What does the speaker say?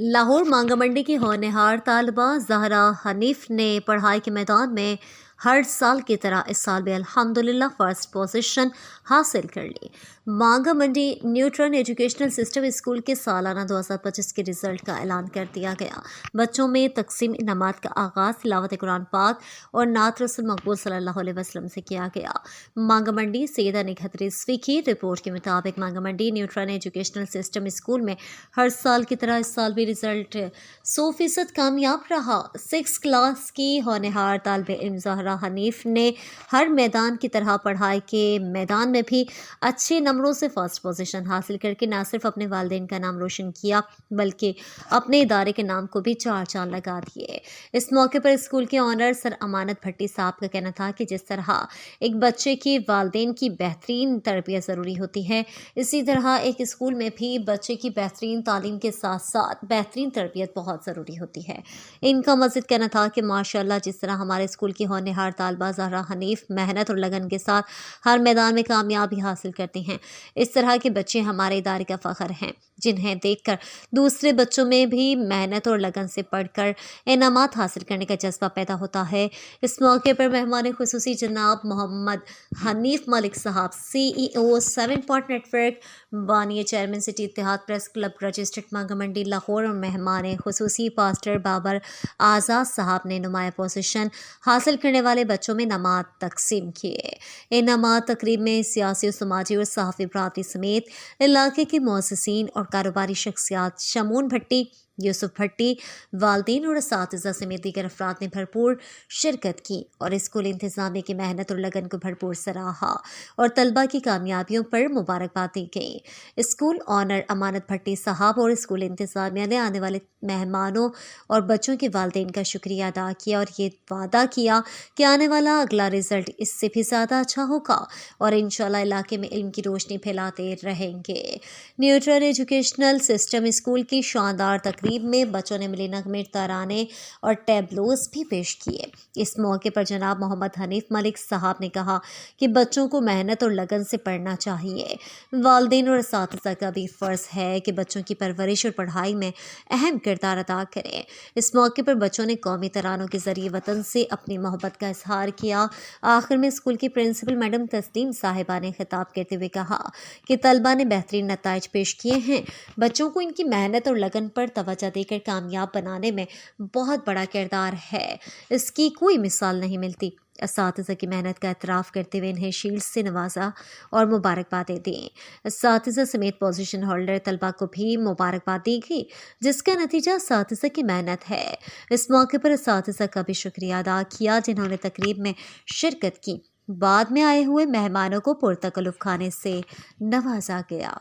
लाहौर मांगा मंडी की होनहार तालिबा ज़हरा हनीफ ने पढ़ाई के मैदान में हर साल की तरह इस साल भी अल्हम्दुलिल्लाह फर्स्ट पोजीशन हासिल कर ली। मांगा मंडी न्यूट्रन एजुकेशनल सिस्टम स्कूल के सालाना 2025 के रिजल्ट का ऐलान कर दिया गया। बच्चों में तकसीम इनामात का आगाज़ तिलावत कुरान पाक और नात रसूल मकबूल सल्लल्लाहु अलैहि वसल्लम से किया गया। मांगा मंडी सैयदा निखत रिजवी की रिपोर्ट के मुताबिक मांगा मंडी न्यूट्रन एजुकेशनल सिस्टम स्कूल में हर साल की तरह इस साल भी रिजल्ट 100% कामयाब रहा। 6 क्लास की होनहार तालिब इल्म ज़हरा हनीफ ने हर मैदान की तरह पढ़ाई के मैदान में भी अच्छे नंबरों से फर्स्ट पोजीशन हासिल करके न सिर्फ अपने वालिदैन का नाम रोशन किया बल्कि अपने इदारे के नाम को भी चार चांद लगा दिए। इस मौके पर स्कूल के ऑनर सर अमानत भट्टी साहब का कहना था कि जिस तरह एक बच्चे की वालिदैन की बेहतरीन तरबियत ज़रूरी होती है, इसी तरह एक स्कूल में भी बच्चे की बेहतरीन तालीम के साथ साथ बेहतरीन तरबियत बहुत ज़रूरी होती है। इनका मज़ीद कहना था कि माशाल्लाह जिस तरह हमारे स्कूल की होनहार तालिबा ज़हरा हनीफ मेहनत और लगन के साथ हर मैदान में कामयाबी हासिल करती हैं, इस तरह के बच्चे हमारे इदारे का फ़ख्र हैं, जिन्हें देखकर दूसरे बच्चों में भी मेहनत और लगन से पढ़कर इनामात हासिल करने का जज्बा पैदा होता है। इस मौके पर मेहमान खुसूसी जनाब मोहम्मद हनीफ मलिक साहब CEO 7 पॉइंट नेटवर्क बानी chairman city Ittehad press club registered Manga Mandi Lahore और मेहमान खुसूसी पास्टर बाबर आज़ाद साहब ने नुमाया पोजीशन हासिल करने वाले बच्चों में इनामात तकसीम किए। इनामात तकरीब में सियासी और समाजी और सहाफ़ी बरादरी समेत इलाके के मुअस्सिसीन और कारोबारी शख्सियात शमून भट्टी, यूसुफ भट्टी, वालिदैन और असातिज़ा समेत दीगर अफराद ने भरपूर शिरकत की और स्कूल इंतज़ामिया की मेहनत और लगन को भरपूर सराहा और तलबा की कामयाबियों पर मुबारकबाद दी गई। स्कूल ऑनर अमानत भट्टी साहब और स्कूल इंतज़ामिया ने आने वाले मेहमानों और बच्चों के वालिदैन का शुक्रिया अदा किया और ये वादा किया कि आने वाला अगला रिज़ल्ट इससे भी ज़्यादा अच्छा होगा और इंशाअल्लाह इलाके में इल्म की रोशनी फैलाते रहेंगे। न्यूट्रल एजुकेशनल सिस्टम स्कूल की शानदार तकरीब में बच्चों ने मिली नगमे, तराने और टैबलोस भी पेश किए। इस मौके पर जनाब मोहम्मद हनीफ मलिक साहब ने कहा कि बच्चों को मेहनत और लगन से पढ़ना चाहिए। वालिदैन और असातिज़ा का भी फ़र्ज़ है कि बच्चों की परवरिश और पढ़ाई में अहम किरदार अदा करें। इस मौके पर बच्चों ने कौमी तरानों के ज़रिए वतन से अपनी मोहब्बत का इजहार किया। आखिर में स्कूल की प्रिंसिपल मैडम तस्लीम साहिबा ने खिताब करते हुए कहा कि तलबा ने बेहतरीन नताइज पेश किए हैं। बच्चों को इनकी मेहनत और लगन पर तवज्जो देकर कामयाब बनाने में बहुत बड़ा किरदार है, इसकी कोई मिसाल नहीं मिलती। असातिज़ा की मेहनत का एतराफ़ करते हुए इन्हें शील्ड से नवाजा और मुबारकबादें दी। असातिज़ा समेत पोजीशन होल्डर तलबा को भी मुबारकबाद दी गई, जिसका नतीजा असातिज़ा की मेहनत है। इस मौके पर असातिज़ा का भी शुक्रिया अदा किया जिन्होंने तकरीब में शिरकत की। बाद में आए हुए मेहमानों को पुरतकल्लुफ़ खाने से नवाजा गया।